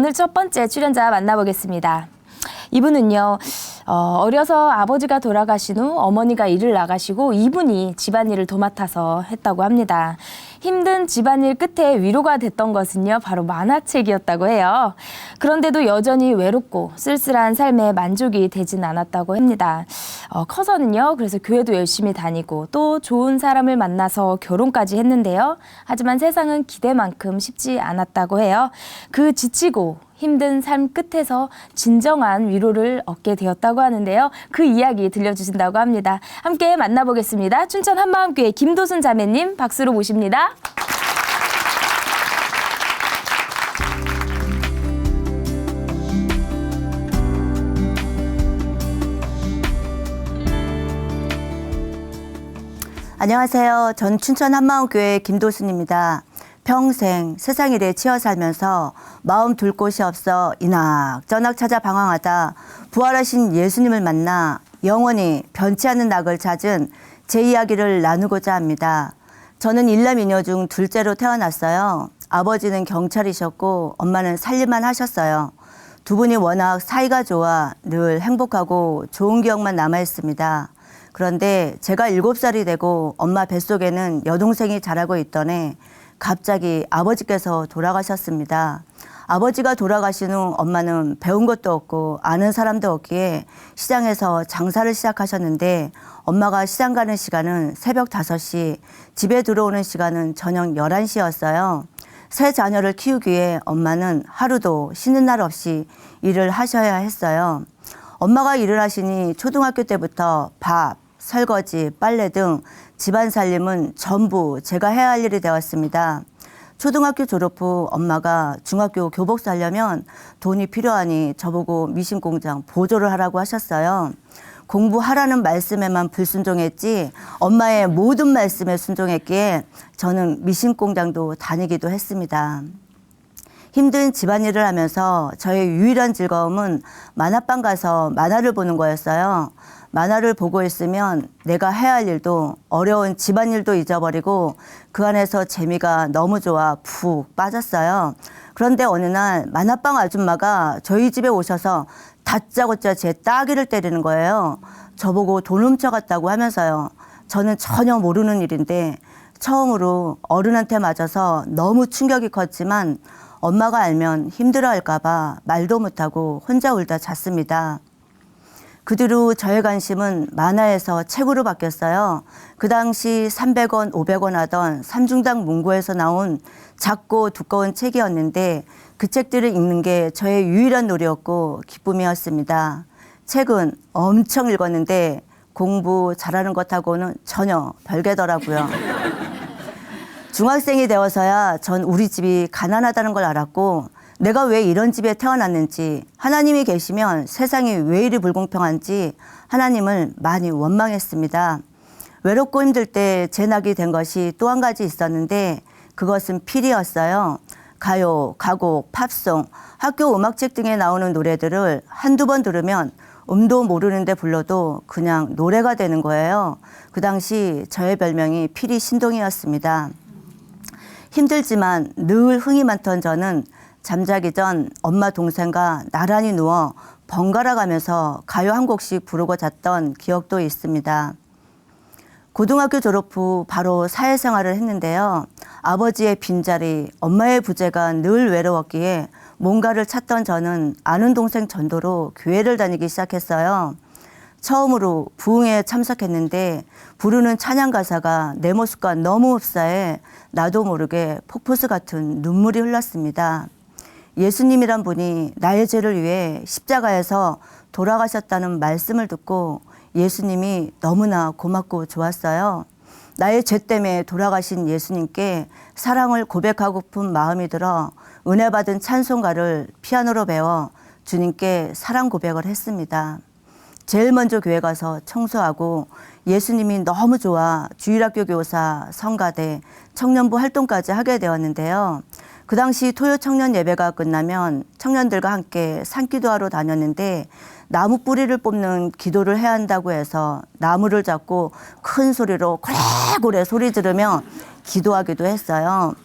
오늘 첫 번째 출연자 만나보겠습니다. 이분은요, 어려서 아버지가 돌아가신 후 어머니가 일을 나가시고 이분이 집안일을 도맡아서 했다고 합니다. 힘든 집안일 끝에 위로가 됐던 것은요, 바로 만화책이었다고 해요. 그런데도 여전히 외롭고 쓸쓸한 삶에 만족이 되진 않았다고 합니다. 커서는요, 그래서 교회도 열심히 다니고 또 좋은 사람을 만나서 결혼까지 했는데요. 하지만 세상은 기대만큼 쉽지 않았다고 해요. 그 지치고 힘든 삶 끝에서 진정한 위로를 얻게 되었다고 하는데요. 그 이야기 들려주신다고 합니다. 함께 만나보겠습니다. 춘천 한마음교회 김도순 자매님 박수로 모십니다. 안녕하세요. 전 춘천 한마음교회 김도순입니다. 평생 세상 일에 치여 살면서 마음 둘 곳이 없어 이낙저낙 찾아 방황하다 부활하신 예수님을 만나 영원히 변치 않는 낙을 찾은 제 이야기를 나누고자 합니다. 저는 일남 이녀 중 둘째로 태어났어요. 아버지는 경찰이셨고 엄마는 살림만 하셨어요. 두 분이 워낙 사이가 좋아 늘 행복하고 좋은 기억만 남아있습니다. 그런데 제가 7살이 되고 엄마 뱃속에는 여동생이 자라고 있던 해 갑자기 아버지께서 돌아가셨습니다. 아버지가 돌아가신 후 엄마는 배운 것도 없고 아는 사람도 없기에 시장에서 장사를 시작하셨는데 엄마가 시장 가는 시간은 새벽 5시, 집에 들어오는 시간은 저녁 11시였어요. 세 자녀를 키우기 위해 엄마는 하루도 쉬는 날 없이 일을 하셔야 했어요. 엄마가 일을 하시니 초등학교 때부터 밥, 설거지, 빨래 등 집안 살림은 전부 제가 해야 할 일이 되었습니다. 초등학교 졸업 후 엄마가 중학교 교복 사려면 돈이 필요하니 저보고 미신공장 보조를 하라고 하셨어요. 공부하라는 말씀에만 불순종했지 엄마의 모든 말씀에 순종했기에 저는 미신공장도 다니기도 했습니다. 힘든 집안일을 하면서 저의 유일한 즐거움은 만화방 가서 만화를 보는 거였어요. 만화를 보고 있으면 내가 해야 할 일도 어려운 집안일도 잊어버리고 그 안에서 재미가 너무 좋아 푹 빠졌어요. 그런데 어느 날 만화방 아줌마가 저희 집에 오셔서 다짜고짜 제 따귀를 때리는 거예요. 저보고 돈 훔쳐갔다고 하면서요. 저는 전혀 모르는 일인데 처음으로 어른한테 맞아서 너무 충격이 컸지만 엄마가 알면 힘들어할까 봐 말도 못하고 혼자 울다 잤습니다. 그 뒤로 저의 관심은 만화에서 책으로 바뀌었어요. 그 당시 300원, 500원 하던 삼중당 문고에서 나온 작고 두꺼운 책이었는데 그 책들을 읽는 게 저의 유일한 놀이였고 기쁨이었습니다. 책은 엄청 읽었는데 공부 잘하는 것하고는 전혀 별개더라고요. 중학생이 되어서야 전 우리 집이 가난하다는 걸 알았고 내가 왜 이런 집에 태어났는지, 하나님이 계시면 세상이 왜 이리 불공평한지 하나님을 많이 원망했습니다. 외롭고 힘들 때 제 낙이 된 것이 또 한 가지 있었는데 그것은 필이었어요. 가요, 가곡, 팝송, 학교 음악책 등에 나오는 노래들을 한두 번 들으면 음도 모르는데 불러도 그냥 노래가 되는 거예요. 그 당시 저의 별명이 필이 신동이었습니다. 힘들지만 늘 흥이 많던 저는 잠자기 전 엄마 동생과 나란히 누워 번갈아 가면서 가요 한 곡씩 부르고 잤던 기억도 있습니다. 고등학교 졸업 후 바로 사회생활을 했는데요. 아버지의 빈자리, 엄마의 부재가 늘 외로웠기에 뭔가를 찾던 저는 아는 동생 전도로 교회를 다니기 시작했어요. 처음으로 부흥회에 참석했는데 부르는 찬양 가사가 내 모습과 너무 흡사해 나도 모르게 폭포수 같은 눈물이 흘렀습니다. 예수님이란 분이 나의 죄를 위해 십자가에서 돌아가셨다는 말씀을 듣고 예수님이 너무나 고맙고 좋았어요. 나의 죄 때문에 돌아가신 예수님께 사랑을 고백하고픈 마음이 들어 은혜 받은 찬송가를 피아노로 배워 주님께 사랑 고백을 했습니다. 제일 먼저 교회 가서 청소하고 예수님이 너무 좋아 주일학교 교사, 성가대, 청년부 활동까지 하게 되었는데요. 그 당시 토요 청년 예배가 끝나면 청년들과 함께 산기도하러 다녔는데 나무 뿌리를 뽑는 기도를 해야 한다고 해서 나무를 잡고 큰 소리로 고래고래 소리 지르며 기도하기도 했어요.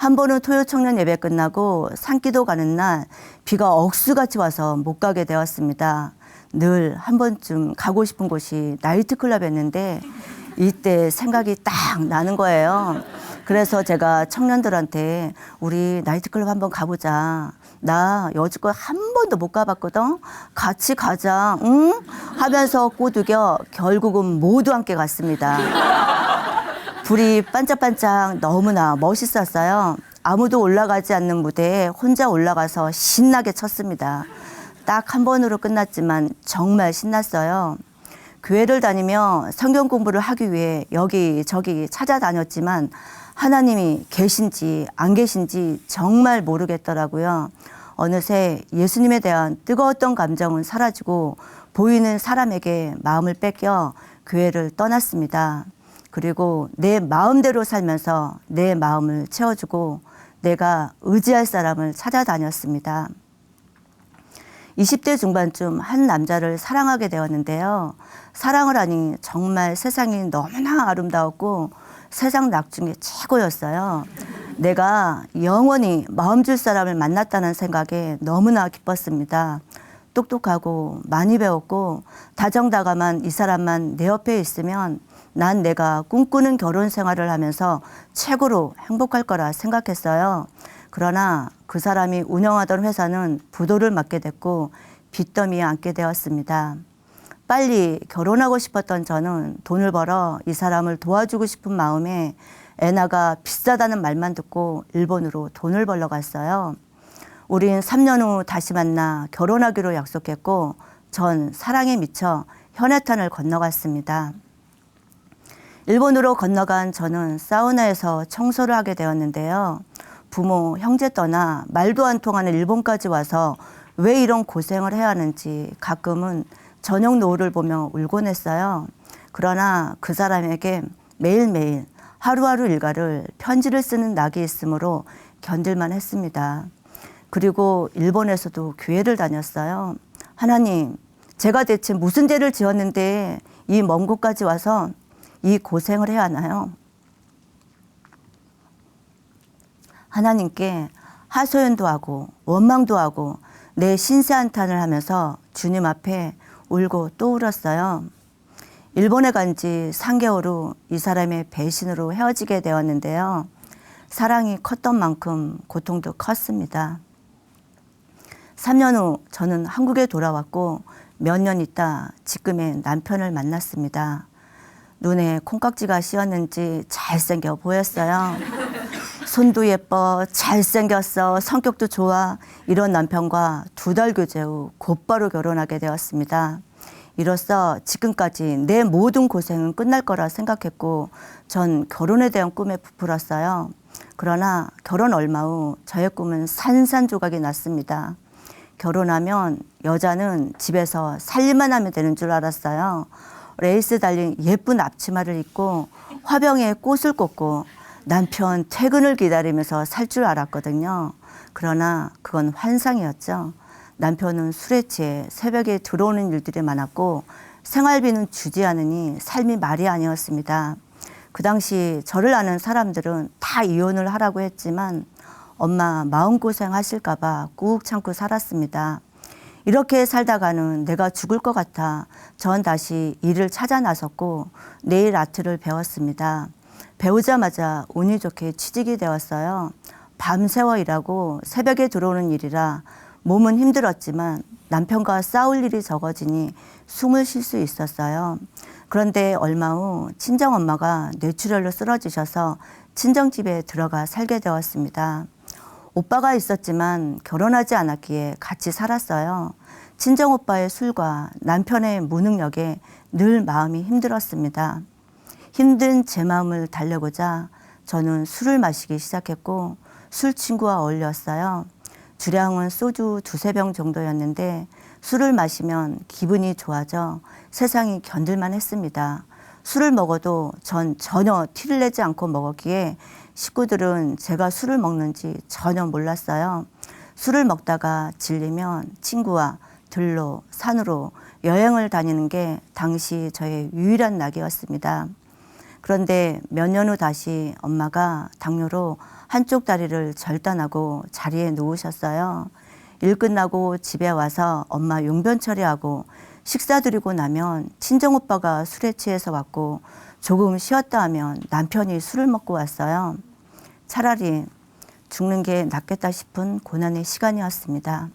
한 번은 토요 청년 예배 끝나고 산기도 가는 날 비가 억수같이 와서 못 가게 되었습니다. 늘 한 번쯤 가고 싶은 곳이 나이트클럽이었는데 이때 생각이 딱 나는 거예요. 그래서 제가 청년들한테 우리 나이트클럽 한번 가보자. 나 여지껏 한 번도 못 가봤거든. 같이 가자. 응? 하면서 꼬드겨 결국은 모두 함께 갔습니다. 불이 반짝반짝 너무나 멋있었어요. 아무도 올라가지 않는 무대에 혼자 올라가서 신나게 쳤습니다. 딱 한 번으로 끝났지만 정말 신났어요. 교회를 다니며 성경 공부를 하기 위해 여기저기 찾아다녔지만 하나님이 계신지 안 계신지 정말 모르겠더라고요. 어느새 예수님에 대한 뜨거웠던 감정은 사라지고 보이는 사람에게 마음을 뺏겨 교회를 떠났습니다. 그리고 내 마음대로 살면서 내 마음을 채워주고 내가 의지할 사람을 찾아다녔습니다. 20대 중반쯤 한 남자를 사랑하게 되었는데요. 사랑을 하니 정말 세상이 너무나 아름다웠고 세상 낙 중에 최고였어요. 내가 영원히 마음 줄 사람을 만났다는 생각에 너무나 기뻤습니다. 똑똑하고 많이 배웠고 다정다감한 이 사람만 내 옆에 있으면 난 내가 꿈꾸는 결혼 생활을 하면서 최고로 행복할 거라 생각했어요. 그러나 그 사람이 운영하던 회사는 부도를 맞게 됐고 빚더미에 앉게 되었습니다. 빨리 결혼하고 싶었던 저는 돈을 벌어 이 사람을 도와주고 싶은 마음에 애나가 비싸다는 말만 듣고 일본으로 돈을 벌러 갔어요. 우린 3년 후 다시 만나 결혼하기로 약속했고 전 사랑에 미쳐 현해탄을 건너갔습니다. 일본으로 건너간 저는 사우나에서 청소를 하게 되었는데요. 부모, 형제 떠나 말도 안 통하는 일본까지 와서 왜 이런 고생을 해야 하는지 가끔은 저녁 노을을 보며 울곤 했어요. 그러나 그 사람에게 매일매일 하루하루 일과를 편지를 쓰는 낙이 있으므로 견딜만 했습니다. 그리고 일본에서도 교회를 다녔어요. 하나님, 제가 대체 무슨 죄를 지었는데 이 먼 곳까지 와서 이 고생을 해야 하나요? 하나님께 하소연도 하고 원망도 하고 내 신세 한탄을 하면서 주님 앞에 울고 또 울었어요. 일본에 간 지 3개월 후 이 사람의 배신으로 헤어지게 되었는데요. 사랑이 컸던 만큼 고통도 컸습니다. 3년 후 저는 한국에 돌아왔고 몇 년 있다 지금의 남편을 만났습니다. 눈에 콩깍지가 씌었는지 잘생겨 보였어요. 손도 예뻐, 잘생겼어, 성격도 좋아. 이런 남편과 2달 교제 후 곧바로 결혼하게 되었습니다. 이로써 지금까지 내 모든 고생은 끝날 거라 생각했고 전 결혼에 대한 꿈에 부풀었어요. 그러나 결혼 얼마 후 저의 꿈은 산산조각이 났습니다. 결혼하면 여자는 집에서 살림만 하면 되는 줄 알았어요. 레이스 달린 예쁜 앞치마를 입고 화병에 꽃을 꽂고 남편 퇴근을 기다리면서 살 줄 알았거든요. 그러나 그건 환상이었죠. 남편은 술에 취해 새벽에 들어오는 일들이 많았고 생활비는 주지 않으니 삶이 말이 아니었습니다. 그 당시 저를 아는 사람들은 다 이혼을 하라고 했지만 엄마 마음고생 하실까 봐 꾹 참고 살았습니다. 이렇게 살다가는 내가 죽을 것 같아 전 다시 일을 찾아 나섰고 네일 아트를 배웠습니다. 배우자마자 운이 좋게 취직이 되었어요. 밤새워 일하고 새벽에 들어오는 일이라 몸은 힘들었지만 남편과 싸울 일이 적어지니 숨을 쉴 수 있었어요. 그런데 얼마 후 친정엄마가 뇌출혈로 쓰러지셔서 친정집에 들어가 살게 되었습니다. 오빠가 있었지만 결혼하지 않았기에 같이 살았어요. 친정오빠의 술과 남편의 무능력에 늘 마음이 힘들었습니다. 힘든 제 마음을 달래고자 저는 술을 마시기 시작했고 술 친구와 어울렸어요. 주량은 소주 2~3병 정도였는데 술을 마시면 기분이 좋아져 세상이 견딜만 했습니다. 술을 먹어도 전 전혀 티를 내지 않고 먹었기에 식구들은 제가 술을 먹는지 전혀 몰랐어요. 술을 먹다가 질리면 친구와 들로, 산으로 여행을 다니는 게 당시 저의 유일한 낙이었습니다. 그런데 몇 년 후 다시 엄마가 당뇨로 한쪽 다리를 절단하고 자리에 누우셨어요. 일 끝나고 집에 와서 엄마 용변 처리하고 식사 드리고 나면 친정오빠가 술에 취해서 왔고 조금 쉬었다 하면 남편이 술을 먹고 왔어요. 차라리 죽는 게 낫겠다 싶은 고난의 시간이었습니다.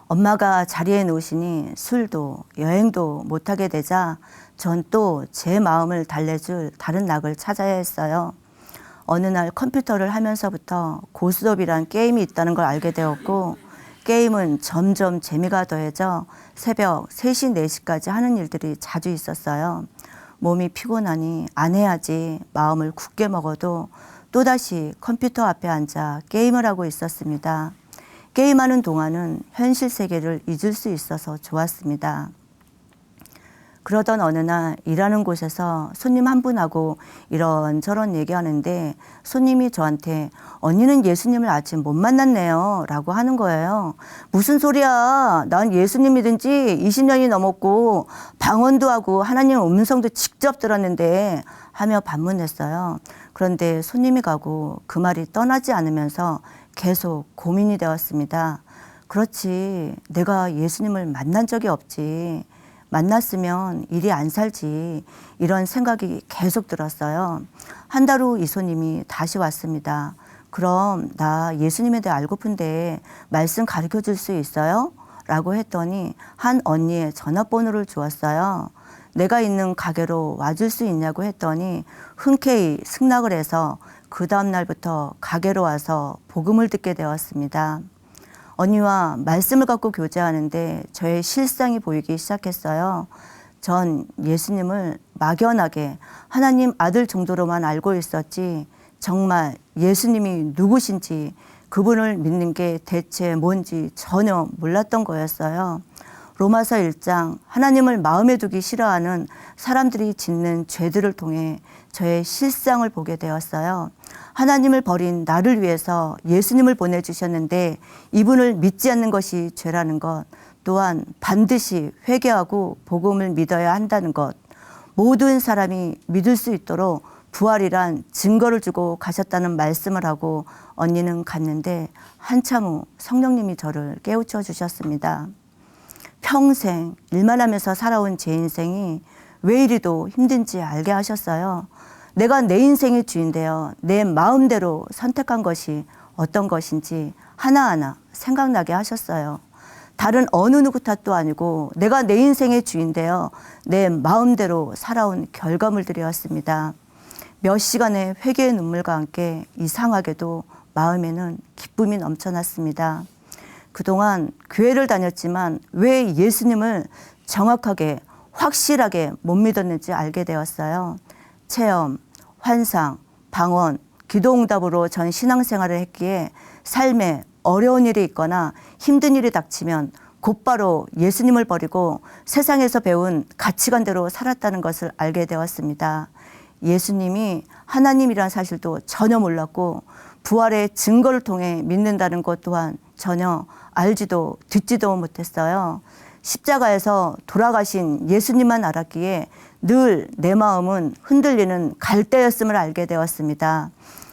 엄마가 자리에 누우시니 술도 여행도 못하게 되자 전 또 제 마음을 달래줄 다른 낙을 찾아야 했어요. 어느 날 컴퓨터를 하면서부터 고스톱이란 게임이 있다는 걸 알게 되었고 게임은 점점 재미가 더해져 새벽 3시, 4시까지 하는 일들이 자주 있었어요. 몸이 피곤하니 안 해야지 마음을 굳게 먹어도 또다시 컴퓨터 앞에 앉아 게임을 하고 있었습니다. 게임하는 동안은 현실 세계를 잊을 수 있어서 좋았습니다. 그러던 어느 날 일하는 곳에서 손님 한 분하고 이런저런 얘기하는데 손님이 저한테 언니는 예수님을 아직 못 만났네요 라고 하는 거예요. 무슨 소리야. 난 예수님 믿은 지 20년이 넘었고 방언도 하고 하나님 음성도 직접 들었는데 하며 반문했어요. 그런데 손님이 가고 그 말이 떠나지 않으면서 계속 고민이 되었습니다. 그렇지, 내가 예수님을 만난 적이 없지. 만났으면 일이 안 살지. 이런 생각이 계속 들었어요. 한 달 후 이 손님이 다시 왔습니다. 그럼 나 예수님에 대해 알고픈데 말씀 가르쳐 줄 수 있어요? 라고 했더니 한 언니의 전화번호를 주었어요. 내가 있는 가게로 와줄 수 있냐고 했더니 흔쾌히 승낙을 해서 그 다음 날부터 가게로 와서 복음을 듣게 되었습니다. 언니와 말씀을 갖고 교제하는데 저의 실상이 보이기 시작했어요. 전 예수님을 막연하게 하나님 아들 정도로만 알고 있었지 정말 예수님이 누구신지 그분을 믿는 게 대체 뭔지 전혀 몰랐던 거였어요. 로마서 1장 하나님을 마음에 두기 싫어하는 사람들이 짓는 죄들을 통해 저의 실상을 보게 되었어요. 하나님을 버린 나를 위해서 예수님을 보내주셨는데 이분을 믿지 않는 것이 죄라는 것, 또한 반드시 회개하고 복음을 믿어야 한다는 것, 모든 사람이 믿을 수 있도록 부활이란 증거를 주고 가셨다는 말씀을 하고 언니는 갔는데 한참 후 성령님이 저를 깨우쳐 주셨습니다. 평생 일만 하면서 살아온 제 인생이 왜 이리도 힘든지 알게 하셨어요. 내가 내 인생의 주인데요. 내 마음대로 선택한 것이 어떤 것인지 하나하나 생각나게 하셨어요. 다른 어느 누구 탓도 아니고 내가 내 인생의 주인데요. 내 마음대로 살아온 결과물들이었습니다. 몇 시간의 회개의 눈물과 함께 이상하게도 마음에는 기쁨이 넘쳐났습니다. 그동안 교회를 다녔지만 왜 예수님을 정확하게 확실하게 못 믿었는지 알게 되었어요. 체험, 환상, 방언, 기도응답으로 전 신앙생활을 했기에 삶에 어려운 일이 있거나 힘든 일이 닥치면 곧바로 예수님을 버리고 세상에서 배운 가치관대로 살았다는 것을 알게 되었습니다. 예수님이 하나님이란 사실도 전혀 몰랐고 부활의 증거를 통해 믿는다는 것 또한 전혀 알지도 듣지도 못했어요. 십자가에서 돌아가신 예수님만 알았기에 늘 내 마음은 흔들리는 갈대였음을 알게 되었습니다.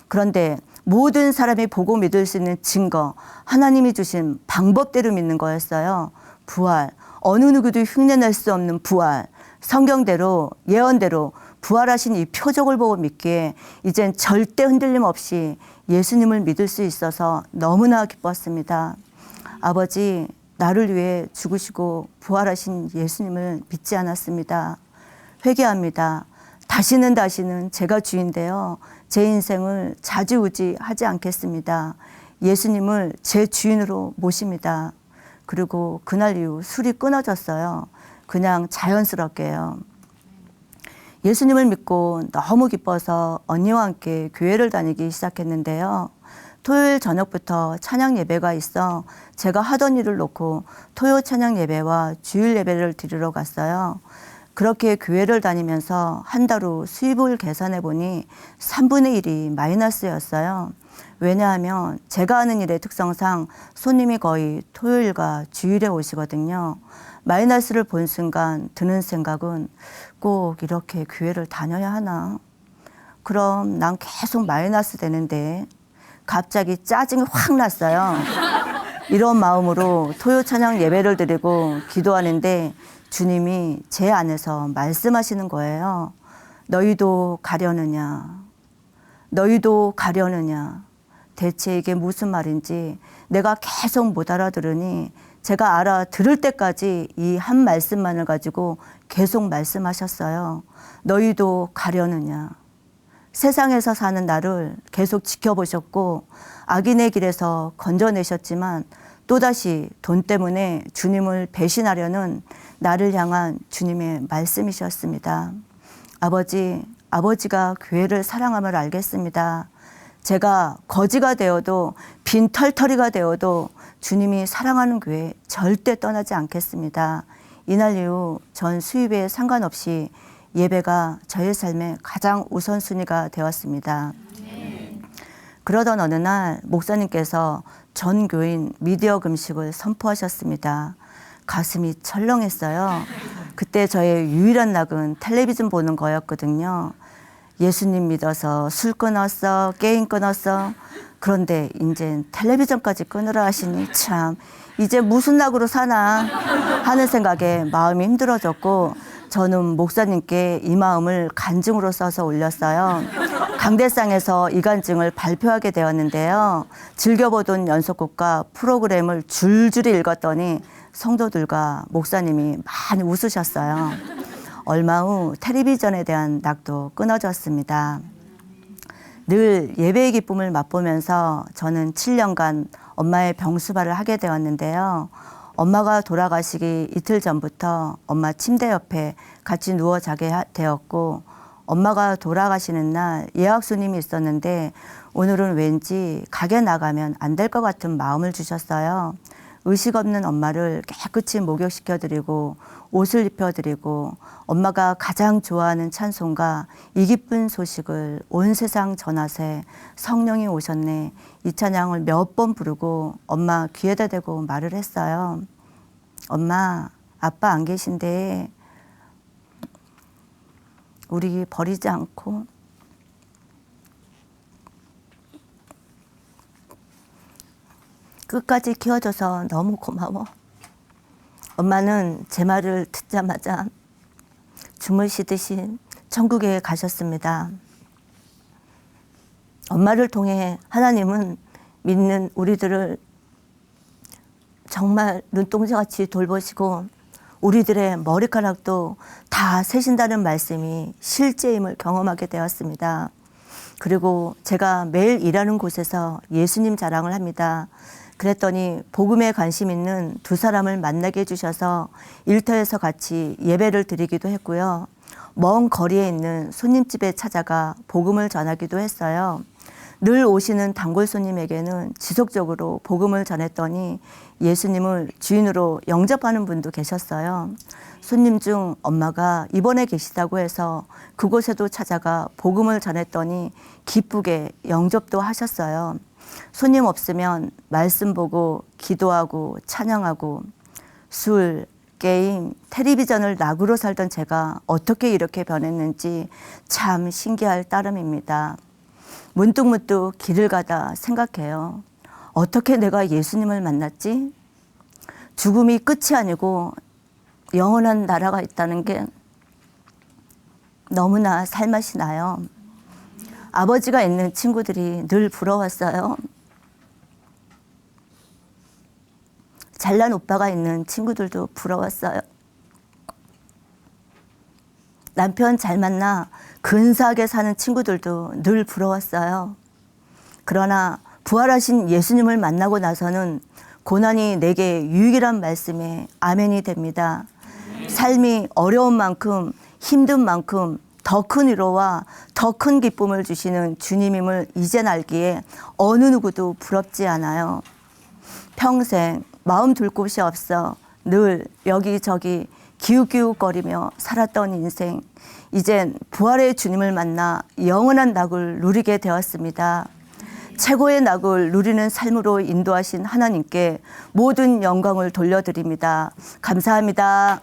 그런데 모든 사람이 보고 믿을 수 있는 증거, 하나님이 주신 방법대로 믿는 거였어요. 부활, 어느 누구도 흉내낼 수 없는 부활, 성경대로 예언대로 부활하신 이 표적을 보고 믿기에 이젠 절대 흔들림 없이 예수님을 믿을 수 있어서 너무나 기뻤습니다. 아버지, 나를 위해 죽으시고 부활하신 예수님을 믿지 않았습니다. 회개합니다. 다시는 제가 주인되어 제 인생을 좌지우지하지 않겠습니다. 예수님을 제 주인으로 모십니다. 그리고 그날 이후 술이 끊어졌어요. 그냥 자연스럽게요. 예수님을 믿고 너무 기뻐서 언니와 함께 교회를 다니기 시작했는데요. 토요일 저녁부터 찬양 예배가 있어 제가 하던 일을 놓고 토요 찬양 예배와 주일 예배를 드리러 갔어요. 그렇게 교회를 다니면서 한 달 후 수입을 계산해 보니 3분의 1이 마이너스였어요. 왜냐하면 제가 하는 일의 특성상 손님이 거의 토요일과 주일에 오시거든요. 마이너스를 본 순간 드는 생각은 꼭 이렇게 교회를 다녀야 하나? 그럼 난 계속 마이너스 되는데 갑자기 짜증이 확 났어요. 이런 마음으로 토요 찬양 예배를 드리고 기도하는데 주님이 제 안에서 말씀하시는 거예요. 너희도 가려느냐? 너희도 가려느냐? 대체 이게 무슨 말인지 내가 계속 못 알아들으니 제가 알아들을 때까지 이 한 말씀만을 가지고 계속 말씀하셨어요. 너희도 가려느냐? 세상에서 사는 나를 계속 지켜보셨고 악인의 길에서 건져내셨지만 또다시 돈 때문에 주님을 배신하려는 나를 향한 주님의 말씀이셨습니다. 아버지가 교회를 사랑함을 알겠습니다. 제가 거지가 되어도 빈털터리가 되어도 주님이 사랑하는 교회 절대 떠나지 않겠습니다. 이날 이후 전 수입에 상관없이 예배가 저의 삶의 가장 우선순위가 되었습니다. 그러던 어느 날 목사님께서 전 교인 미디어 금식을 선포하셨습니다. 가슴이 철렁했어요. 그때 저의 유일한 낙은 텔레비전 보는 거였거든요. 예수님 믿어서 술 끊었어, 게임 끊었어. 그런데 이제 텔레비전까지 끊으라 하시니 참 이제 무슨 낙으로 사나 하는 생각에 마음이 힘들어졌고 저는 목사님께 이 마음을 간증으로 써서 올렸어요. 강대상에서 이 간증을 발표하게 되었는데요. 즐겨보던 연속극과 프로그램을 줄줄이 읽었더니 성도들과 목사님이 많이 웃으셨어요. 얼마 후 텔레비전에 대한 낙도 끊어졌습니다. 늘 예배의 기쁨을 맛보면서 저는 7년간 엄마의 병수발을 하게 되었는데요. 엄마가 돌아가시기 이틀 전부터 엄마 침대 옆에 같이 누워 자게 되었고 엄마가 돌아가시는 날 예약 손님이 있었는데 오늘은 왠지 가게 나가면 안 될 것 같은 마음을 주셨어요. 의식 없는 엄마를 깨끗이 목욕시켜드리고 옷을 입혀드리고 엄마가 가장 좋아하는 찬송가 이 기쁜 소식을 온 세상 전하세 성령이 오셨네 이 찬양을 몇 번 부르고 엄마 귀에다 대고 말을 했어요. 엄마 아빠 안 계신데 우리 버리지 않고 끝까지 키워줘서 너무 고마워. 엄마는 제 말을 듣자마자 주무시듯이 천국에 가셨습니다. 엄마를 통해 하나님은 믿는 우리들을 정말 눈동자같이 돌보시고 우리들의 머리카락도 다 세신다는 말씀이 실제임을 경험하게 되었습니다. 그리고 제가 매일 일하는 곳에서 예수님 자랑을 합니다. 그랬더니 복음에 관심 있는 두 사람을 만나게 해주셔서 일터에서 같이 예배를 드리기도 했고요. 먼 거리에 있는 손님집에 찾아가 복음을 전하기도 했어요. 늘 오시는 단골 손님에게는 지속적으로 복음을 전했더니 예수님을 주인으로 영접하는 분도 계셨어요. 손님 중 엄마가 입원해 계시다고 해서 그곳에도 찾아가 복음을 전했더니 기쁘게 영접도 하셨어요. 손님 없으면 말씀 보고 기도하고 찬양하고 술, 게임, 텔레비전을 낙으로 살던 제가 어떻게 이렇게 변했는지 참 신기할 따름입니다. 문득문득 길을 가다 생각해요. 어떻게 내가 예수님을 만났지? 죽음이 끝이 아니고 영원한 나라가 있다는 게 너무나 살맛이 나요. 아버지가 있는 친구들이 늘 부러웠어요. 잘난 오빠가 있는 친구들도 부러웠어요. 남편 잘 만나 근사하게 사는 친구들도 늘 부러웠어요. 그러나 부활하신 예수님을 만나고 나서는 고난이 내게 유익이란 말씀에 아멘이 됩니다. 삶이 어려운 만큼 힘든 만큼 더 큰 위로와 더 큰 기쁨을 주시는 주님임을 이젠 알기에 어느 누구도 부럽지 않아요. 평생 마음 둘 곳이 없어 늘 여기저기 기웃기웃거리며 살았던 인생, 이젠 부활의 주님을 만나 영원한 낙을 누리게 되었습니다. 최고의 낙을 누리는 삶으로 인도하신 하나님께 모든 영광을 돌려드립니다. 감사합니다.